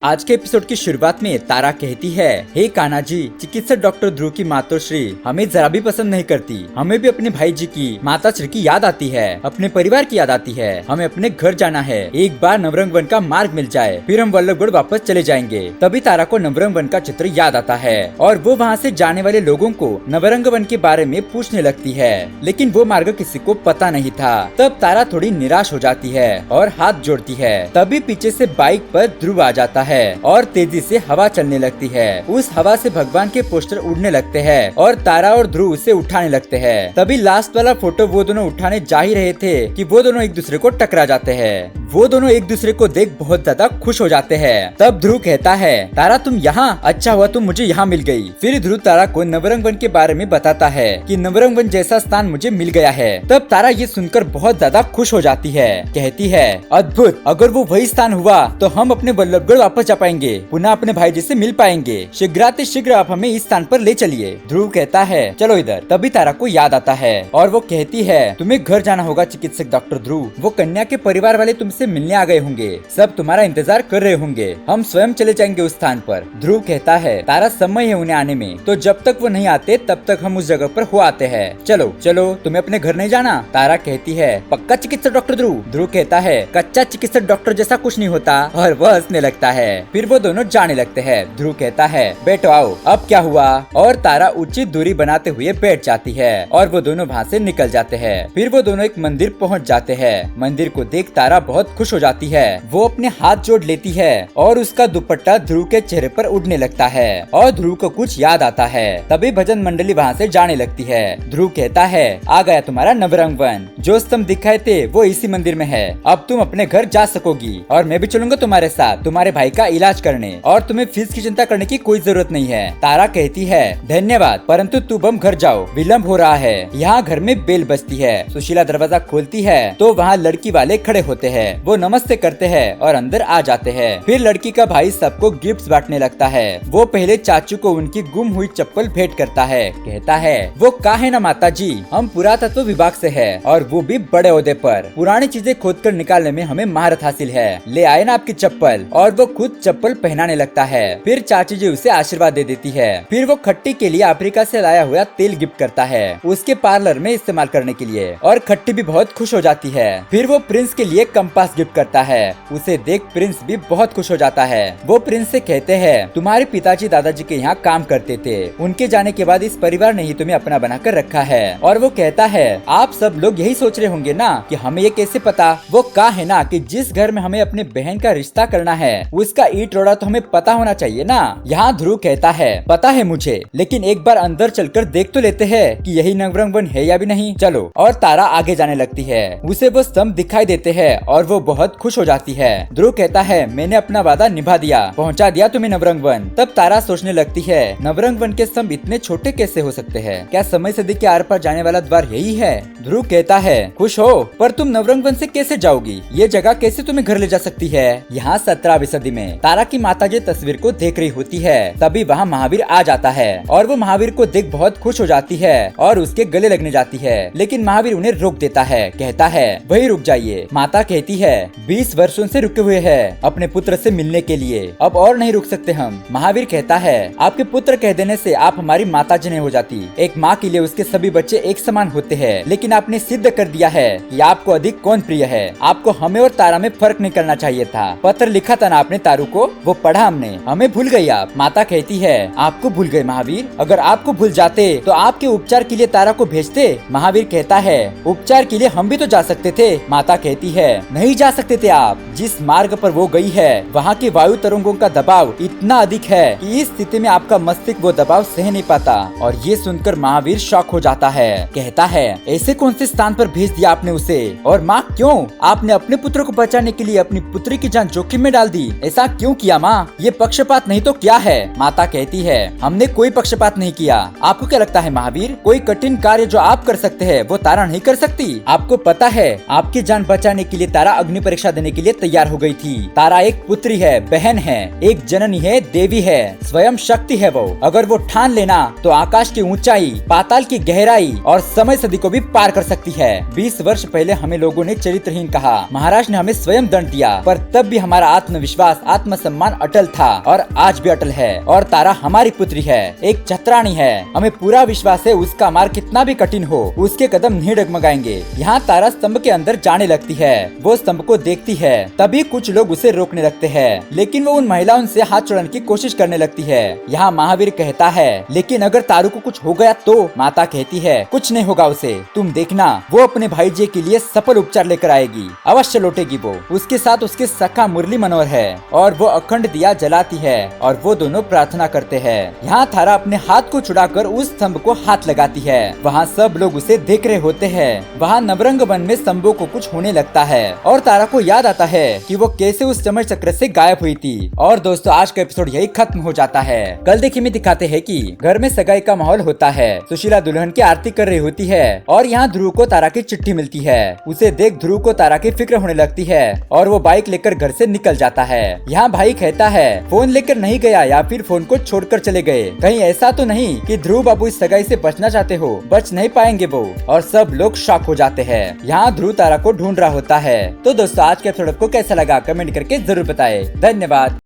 आज के एपिसोड की शुरुआत में तारा कहती है, हे कान्हा जी, चिकित्सक डॉक्टर ध्रुव की मातोश्री हमें जरा भी पसंद नहीं करती। हमें भी अपने भाई जी की माताश्री की याद आती है, अपने परिवार की याद आती है। हमें अपने घर जाना है। एक बार नवरंग वन का मार्ग मिल जाए, फिर हम वल्लभगढ़ वापस चले जाएंगे। तभी तारा को नवरंग वन का चित्र याद आता है और वो वहाँ से जाने वाले लोगों को नवरंग वन के बारे में पूछने लगती है, लेकिन वो मार्ग किसी को पता नहीं था। तब तारा थोड़ी निराश हो जाती है और हाथ जोड़ती है। तभी पीछे से बाइक पर ध्रुव आ जाता है और तेजी से हवा चलने लगती है। उस हवा से भगवान के पोस्टर उड़ने लगते हैं और तारा और ध्रुव उसे उठाने लगते हैं। तभी लास्ट वाला फोटो वो दोनों उठाने जा ही रहे थे कि वो दोनों एक दूसरे को टकरा जाते हैं। वो दोनों एक दूसरे को देख बहुत ज्यादा खुश हो जाते हैं। तब ध्रुव कहता है, तारा तुम यहाँ, अच्छा हुआ तुम मुझे यहाँ मिल गई। फिर ध्रुव तारा को नवरंग वन के बारे में बताता है कि नवरंग वन जैसा स्थान मुझे मिल गया है। तब तारा ये सुनकर बहुत ज्यादा खुश हो जाती है। कहती है, अद्भुत, अगर वो वही स्थान हुआ तो हम अपने वल्लभगढ़ वापस जा पाएंगे, पुनः अपने भाई जी से मिल पाएंगे। शीघ्र आप हमें इस स्थान पर ले चलिए। ध्रुव कहता है, चलो इधर। तभी तारा को याद आता है और वो कहती है, तुम्हें घर जाना होगा चिकित्सक डॉक्टर ध्रुव। वो कन्या के परिवार वाले तुमसे मिलने आ गए होंगे, सब तुम्हारा इंतजार कर रहे होंगे। हम स्वयं चले जाएंगे उस स्थान पर। ध्रुव कहता है, तारा समय है उन्हें आने में, तो जब तक वो नहीं आते तब तक हम उस जगह पर हो आते हैं। चलो चलो, तुम्हें अपने घर नहीं जाना। तारा कहती है, पक्का चिकित्सक डॉक्टर ध्रुव। ध्रुव कहता है, कच्चा चिकित्सक डॉक्टर जैसा कुछ नहीं होता, और वह हंसने लगता है। फिर वो दोनों जाने लगते हैं। ध्रुव कहता है, बैठो आओ, अब क्या हुआ। और तारा उचित दूरी बनाते हुए बैठ जाती है और वो दोनों वहाँ से निकल जाते हैं। फिर वो दोनों एक मंदिर पहुँच जाते हैं। मंदिर को देख तारा बहुत खुश हो जाती है। वो अपने हाथ जोड़ लेती है और उसका दुपट्टा ध्रुव के चेहरे पर उड़ने लगता है और ध्रुव को कुछ याद आता है। तभी भजन मंडली वहाँ से जाने लगती है। ध्रुव कहता है, आ गया तुम्हारा नवरंग वन, जो स्तंभ दिखाए थे वो इसी मंदिर में है। अब तुम अपने घर जा सकोगी और मैं भी चलूंगा तुम्हारे साथ तुम्हारे भाई का इलाज करने, और तुम्हें फीस की चिंता करने की कोई जरूरत नहीं है। तारा कहती है, धन्यवाद, परंतु तुम अब घर जाओ, विलम्ब हो रहा है। यहाँ घर में बेल बजती है। सुशीला दरवाजा खोलती है तो वहाँ लड़की वाले खड़े होते हैं। वो नमस्ते करते हैं और अंदर आ जाते हैं। फिर लड़की का भाई सबको गिफ्ट्स बांटने लगता है। वो पहले चाचू को उनकी गुम हुई चप्पल भेंट करता है। कहता है, वो का है ना माता जी, हम पुरातत्व विभाग से है और वो भी बड़े ओहदे पर। पुरानी चीजें खोदकर निकालने में हमें महारत हासिल है। ले आए ना आपकी चप्पल। और वो खुद चप्पल पहनाने लगता है। फिर चाची जी उसे आशीर्वाद दे देती है। फिर वो खट्टी के लिए अफ्रीका से लाया हुआ तेल गिफ्ट करता है उसके पार्लर में इस्तेमाल करने के लिए, और खट्टी भी बहुत खुश हो जाती है। फिर वो प्रिंस के लिए कंपास गिफ्ट करता है। उसे देख प्रिंस भी बहुत खुश हो जाता है। वो प्रिंस से कहते हैं, तुम्हारे पिताजी दादाजी के यहाँ काम करते थे, उनके जाने के बाद इस परिवार ने ही तुम्हें अपना बनाकर रखा है। और वो कहता है, आप सब लोग यही सोच रहे होंगे ना कि हमें ये कैसे पता। वो का है ना कि जिस घर में हमें अपने बहन का रिश्ता करना है उसका ईट रोड़ा तो हमें पता होना चाहिए ना। यहाँ ध्रुव कहता है, पता है मुझे, लेकिन एक बार अंदर चलकर देख तो लेते हैं कि यही नवरंग वन है या भी नहीं। चलो। और तारा आगे जाने लगती है। उसे वो स्तंभ दिखाई देते हैं और वो बहुत खुश हो जाती है। ध्रुव कहता है, मैंने अपना वादा निभा दिया, पहुंचा दिया तुम्हें नवरंग वन। तब तारा सोचने लगती है, नवरंग वन के स्तंभ इतने छोटे कैसे हो सकते हैं? क्या समय सदी के आर पार जाने वाला द्वार यही है? ध्रुव कहता है, खुश हो, पर तुम नवरंग वन से कैसे जाओगी? ये जगह कैसे तुम्हें घर ले जा सकती है? यहाँ 17वीं सदी में तारा की माताजी तस्वीर को देख रही होती है। तभी वहाँ महावीर आ जाता है और वो महावीर को देख बहुत खुश हो जाती है और उसके गले लगने जाती है, लेकिन महावीर उन्हें रोक देता है। कहता है, वही रुक जाइए। माता कहती है, 20 वर्षों से रुके हुए हैं अपने पुत्र से मिलने के लिए, अब और नहीं रुक सकते हम। महावीर कहता है, आपके पुत्र कह देने से आप हमारी माता जी नहीं हो जाती। एक माँ के लिए उसके सभी बच्चे एक समान होते हैं, लेकिन आपने सिद्ध कर दिया है कि आपको अधिक कौन प्रिय है। आपको हमें और तारा में फर्क नहीं करना चाहिए था। पत्र लिखा था ना आपने तारू को, वो पढ़ा हमने, हमें भूल गई आप। माता कहती है, आपको भूल गए महावीर? अगर आपको भूल जाते तो आपके उपचार के लिए तारा को भेजते। महावीर कहता है, उपचार के लिए हम भी तो जा सकते थे। माता कहती है, नहीं जा सकते थे आप। जिस मार्ग पर वो गई है वहाँ के वायु तरंगों का दबाव इतना अधिक है कि इस स्थिति में आपका मस्तिष्क वो दबाव सह नहीं पाता। और ये सुनकर महावीर शॉक हो जाता है। कहता है, ऐसे कौन से स्थान पर भेज दिया आपने उसे? और माँ क्यों? आपने अपने पुत्र को बचाने के लिए अपनी पुत्री की जान जोखिम में डाल दी। ऐसा क्यों किया माँ? ये पक्षपात नहीं तो क्या है? माता कहती है, हमने कोई पक्षपात नहीं किया। आपको क्या लगता है महावीर, कोई कठिन कार्य जो आप कर सकते हैं वो तारा नहीं कर सकती? आपको पता है, आपकी जान बचाने के लिए तारा अग्नि परीक्षा देने के लिए तैयार हो गई थी। तारा एक पुत्री है, बहन है, एक जननी है, देवी है, स्वयं शक्ति है वो। अगर वो ठान लेना तो आकाश की ऊंचाई, पाताल की गहराई और समय सदी को भी पार कर सकती है। 20 वर्ष पहले हमें लोगों ने चरित्रहीन कहा, महाराज ने हमें स्वयं दंड दिया, पर तब भी हमारा आत्मविश्वास आत्मसम्मान अटल था और आज भी अटल है। और तारा हमारी पुत्री है, एक छत्राणी है। हमें पूरा विश्वास है उसका मार्ग कितना भी कठिन हो उसके कदम नहीं डगमगाएंगे। यहाँ तारा स्तंभ के अंदर जाने लगती है। वो स्तंभ को देखती है, तभी कुछ लोग उसे रोकने लगते हैं, लेकिन वो उन महिलाओं से हाथ छोड़ने की कोशिश करने लगती है। यहाँ महावीर कहता है, लेकिन अगर तारू को कुछ हो गया तो? माता कहती है, कुछ नहीं होगा उसे, तुम देखना, वो अपने भाई जी के लिए सफल उपचार लेकर आएगी, अवश्य लौटेगी वो। उसके साथ उसके सखा मुरली मनोहर है और वो अखंड दिया जलाती है और वो दोनों प्रार्थना करते हैं। यहाँ तारा अपने हाथ को छुड़ाकर उस स्तंभ को हाथ लगाती है। वहाँ सब लोग उसे देख रहे होते हैं। वहाँ नवरंग वन में स्तंभों को कुछ होने लगता है और तारा को याद आता है कि वो कैसे उस चमर चक्र से गायब हुई थी। और दोस्तों आज का एपिसोड यही खत्म हो जाता है। कल देखिए में दिखाते हैं कि घर में सगाई का माहौल होता है। सुशीला दुल्हन की आरती कर रही होती है और यहाँ ध्रुव को तारा की चिट्ठी मिलती है। उसे देख ध्रुव को तारा की फिक्र होने लगती है और वो बाइक लेकर घर से निकल जाता है। यहाँ भाई कहता है, फोन लेकर नहीं गया या फिर फोन को छोड़कर चले गए? कहीं ऐसा तो नहीं कि ध्रुव बाबू इस सगाई से बचना चाहते हो? बच नहीं पाएंगे वो। और सब लोग शॉक हो जाते हैं। यहाँ ध्रुव तारा को ढूंढ रहा होता है। तो दोस्तों आज के एपिसोड आपको कैसा लगा कमेंट करके जरूर बताएं। धन्यवाद।